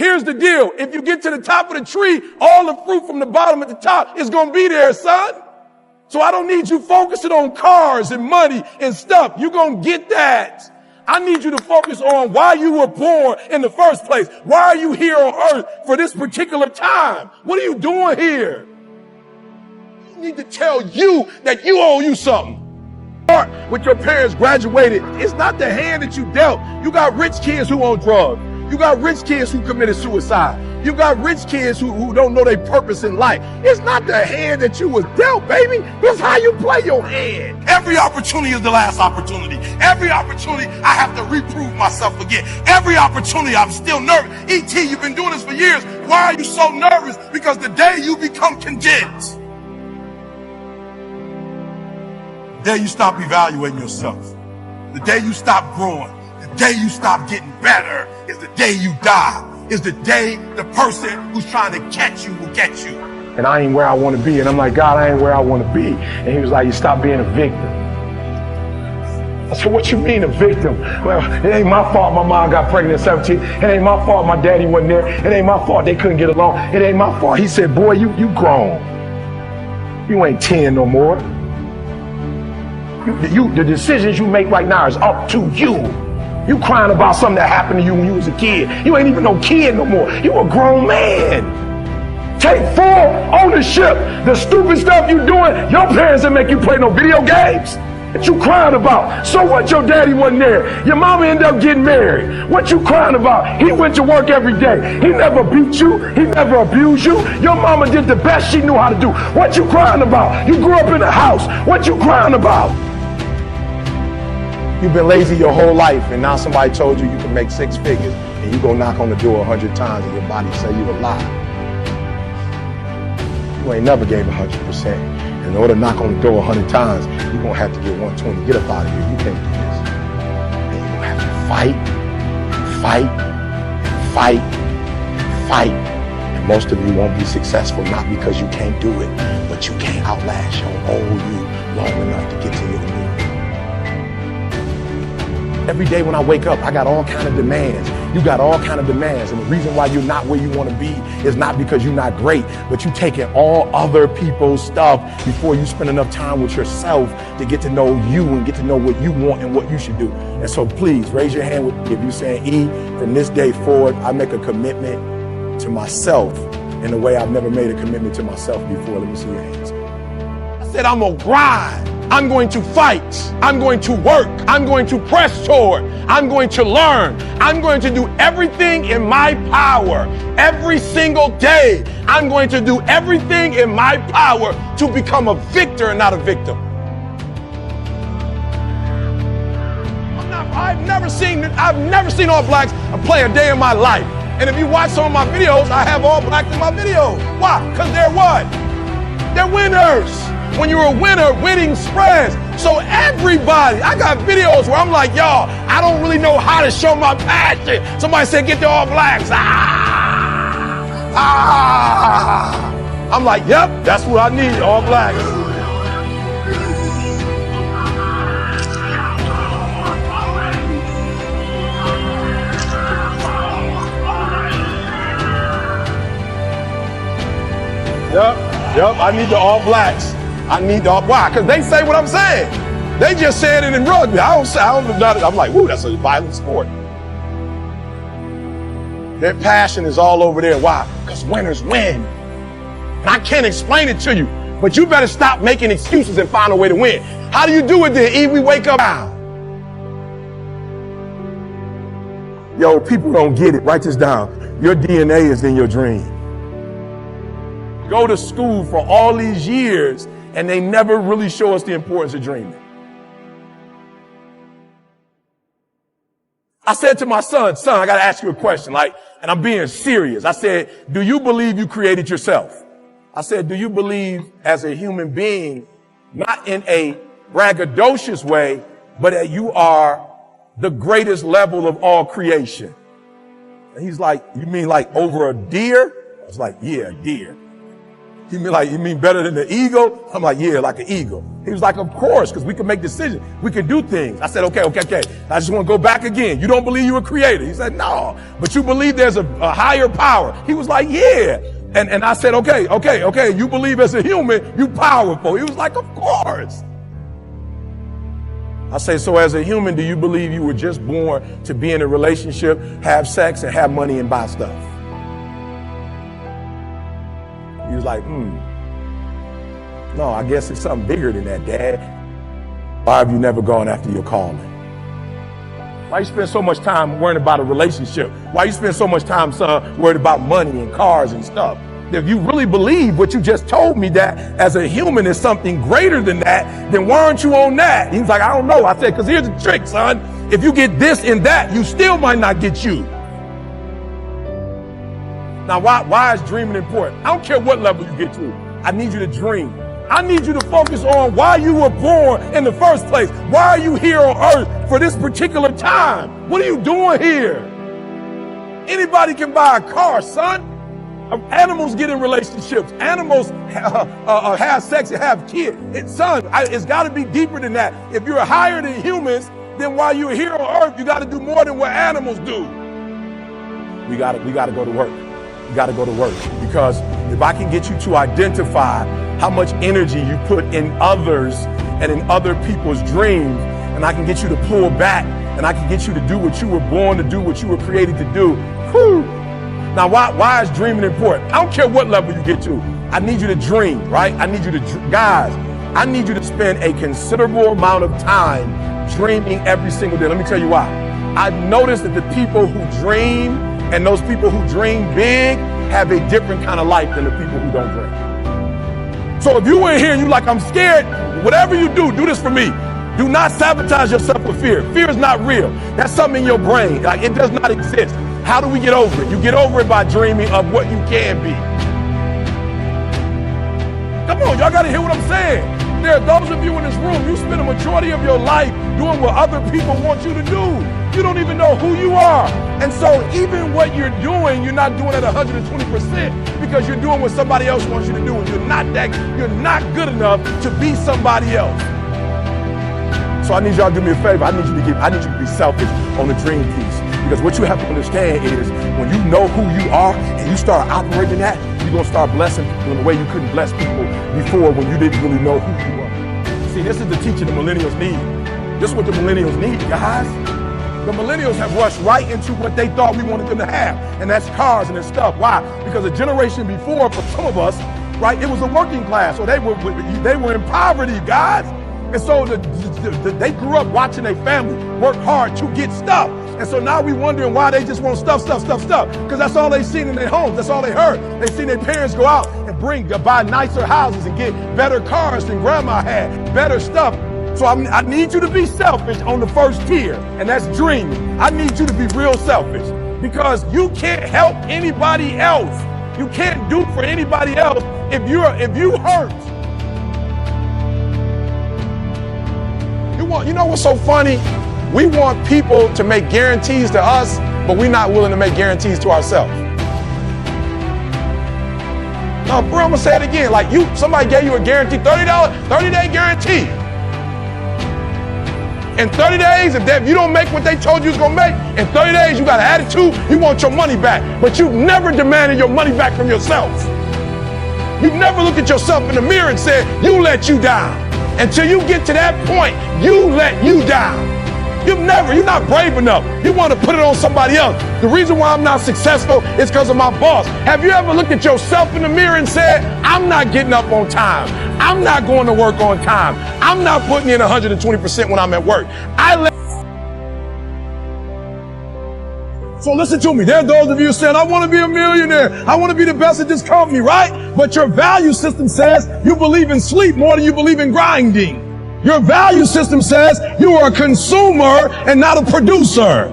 Here's the deal. If you get to the top of the tree, all the fruit from the bottom at the top is going to be there, son. So I don't need you focusing on cars and money and stuff. You're going to get that. I need you to focus on why you were born in the first place. Why are you here on earth for this particular time? What are you doing here? I need to tell you that you owe you something. With your parents graduated, it's not the hand that you dealt. You got rich kids who own drugs. You got rich kids who committed suicide. You got rich kids who don't know their purpose in life. It's not the hand that you was dealt, baby. It's how you play your hand. Every opportunity is the last opportunity. Every opportunity, I have to reprove myself again. Every opportunity, I'm still nervous. E.T., you've been doing this for years. Why are you so nervous? Because the day you become content, the day you stop evaluating yourself, the day you stop growing, the day you stop getting better is the day you die. Is the day the person who's trying to catch you will get you. And I ain't where I want to be. And I'm like, God, I ain't where I want to be. And he was like, you stop being a victim. I said, what you mean a victim? Well, it ain't my fault my mom got pregnant at 17. It ain't my fault my daddy wasn't there. It ain't my fault they couldn't get along. It ain't my fault. He said, boy, you grown. You ain't 10 no more. The decisions you make right now is up to you. You crying about something that happened to you when you was a kid. You ain't even no kid no more. You a grown man. Take full ownership. The stupid stuff you doing, your parents didn't make you play no video games. What you crying about? So what, your daddy wasn't there? Your mama ended up getting married. What you crying about? He went to work every day. He never beat you. He never abused you. Your mama did the best she knew how to do. What you crying about? You grew up in a house. What you crying about? You've been lazy your whole life, and now somebody told you you can make 6 figures, and you go knock on the door 100 times, and your body say you a lie. You ain't never gave 100%. In order to knock on the door 100 times, you're gonna have to get 120. Get up out of here. You can't do this. And you're gonna have to fight. And most of you won't be successful, not because you can't do it, but you can't outlast your old you long enough to get to your new. Every day when I wake up, I got all kind of demands. You got all kind of demands. And the reason why you're not where you want to be is not because you're not great, but you taking all other people's stuff before you spend enough time with yourself to get to know you and get to know what you want and what you should do. And so please raise your hand with me if you're saying, E, from this day forward, I make a commitment to myself in a way I've never made a commitment to myself before. Let me see your hands. I said, I'm gonna grind. I'm going to fight. I'm going to work. I'm going to press toward. I'm going to learn. I'm going to do everything in my power every single day. I'm going to do everything in my power to become a victor and not a victim. I've never seen all blacks play a day in my life. And if you watch some of my videos, I have all blacks in my videos. Why? Because they're what? They're winners. When you're a winner, winning spreads. So everybody, I got videos where I'm like, y'all, I don't really know how to show my passion. Somebody said, get the all blacks. I'm like, yep, that's what I need, all blacks. Yep, I need the all blacks. I need the all, why? Because they say what I'm saying. They just said it in rugby. I don't know. I'm like, woo, that's a violent sport. Their passion is all over there. Why? Because winners win. And I can't explain it to you, but you better stop making excuses and find a way to win. How do you do it then? We wake up now. Yo, people don't get it. Write this down. Your DNA is in your dream. Go to school for all these years, and they never really show us the importance of dreaming. I said to my son, I got to ask you a question, and I'm being serious. I said, do you believe you created yourself? I said, do you believe as a human being, not in a braggadocious way, but that you are the greatest level of all creation? And he's like, you mean like over a deer? I was like, yeah, a deer. He mean like, you mean better than the eagle? I'm like, yeah, like an eagle. He was like, of course, because we can make decisions. We can do things. I said, okay. I just want to go back again. You don't believe you were created? He said, no, but you believe there's a higher power. He was like, yeah. And I said, okay. You believe as a human, you powerful. He was like, of course. I say, so as a human, do you believe you were just born to be in a relationship, have sex, and have money and buy stuff? He was like, no, I guess it's something bigger than that, Dad. Why have you never gone after your calling? Why you spend so much time worrying about a relationship? Why you spend so much time, son, worried about money and cars and stuff? If you really believe what you just told me, that as a human is something greater than that, then why aren't you on that? He's like, I don't know. I said, because here's the trick, son. If you get this and that, you still might not get you. Now, why is dreaming important? I don't care what level you get to. I need you to dream. I need you to focus on why you were born in the first place. Why are you here on earth for this particular time? What are you doing here? Anybody can buy a car, son. Animals get in relationships. Animals have sex and have kids. It's got to be deeper than that. If you're higher than humans, then while you're here on earth, you got to do more than what animals do. We got to go to work. You got to go to work, because if I can get you to identify how much energy you put in others and in other people's dreams, and I can get you to pull back, and I can get you to do what you were born to do, what you were created to do. Whew. Now, why is dreaming important? I don't care what level you get to. I need you to dream, right? I need you to, guys, I need you to spend a considerable amount of time dreaming every single day. Let me tell you why. I've noticed that the people who dream and those people who dream big have a different kind of life than the people who don't dream. So if you were here and you're like, I'm scared, whatever you do this for me. Do not sabotage yourself with fear. Fear is not real. That's something in your brain. Like, it does not exist. How do we get over it? You get over it by dreaming of what you can be. Come on, y'all gotta hear what I'm saying. There are those of you in this room, you spend a majority of your life doing what other people want you to do. You don't even know who you are. And so even what you're doing, you're not doing at 120% because you're doing what somebody else wants you to do. And you're not good enough to be somebody else. So I need y'all to do me a favor. I need you to be selfish on the dream piece. Because what you have to understand is when you know who you are and you start operating that, you're going to start blessing people in a way you couldn't bless people before when you didn't really know who you were. See, this is the teaching the millennials need. This is what the millennials need, guys. The millennials have rushed right into what they thought we wanted them to have, and that's cars and that stuff. Why? Because a generation before, for some of us, right, it was a working class, so they were in poverty, guys. And so they grew up watching their family work hard to get stuff. And so now we wondering why they just want stuff. Because that's all they seen in their homes. That's all they heard. They seen their parents go out and buy nicer houses and get better cars than grandma had, better stuff. So I need you to be selfish on the first tier, and that's dreaming. I need you to be real selfish, because you can't help anybody else. You can't do for anybody else if you hurt. You know what's so funny? We want people to make guarantees to us, but we're not willing to make guarantees to ourselves. No, bro, I'm gonna say it again. Like somebody gave you a guarantee, $30, 30-day guarantee. In 30 days, if you don't make what they told you was gonna make, in 30 days you got an attitude, you want your money back. But you've never demanded your money back from yourself. You've never looked at yourself in the mirror and said, you let you down. Until you get to that point, you let you down. You're not brave enough. You want to put it on somebody else. The reason why I'm not successful is because of my boss. Have you ever looked at yourself in the mirror and said, I'm not getting up on time. I'm not going to work on time. I'm not putting in 120% when I'm at work. So listen to me. There are those of you saying, I want to be a millionaire. I want to be the best at this company, right? But your value system says you believe in sleep more than you believe in grinding. Your value system says you are a consumer and not a producer.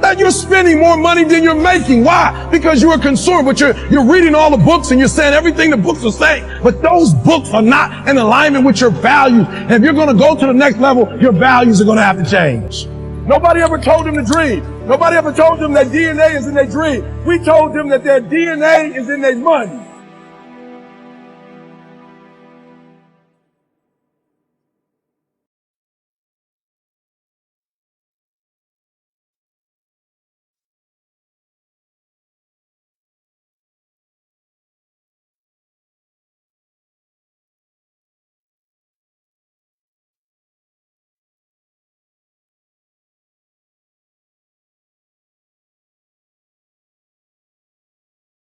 That you're spending more money than you're making. Why? Because you're a consumer, but you're reading all the books and you're saying everything the books are saying. But those books are not in alignment with your values. And if you're going to go to the next level, your values are going to have to change. Nobody ever told them to dream. Nobody ever told them that DNA is in their dream. We told them that their DNA is in their money.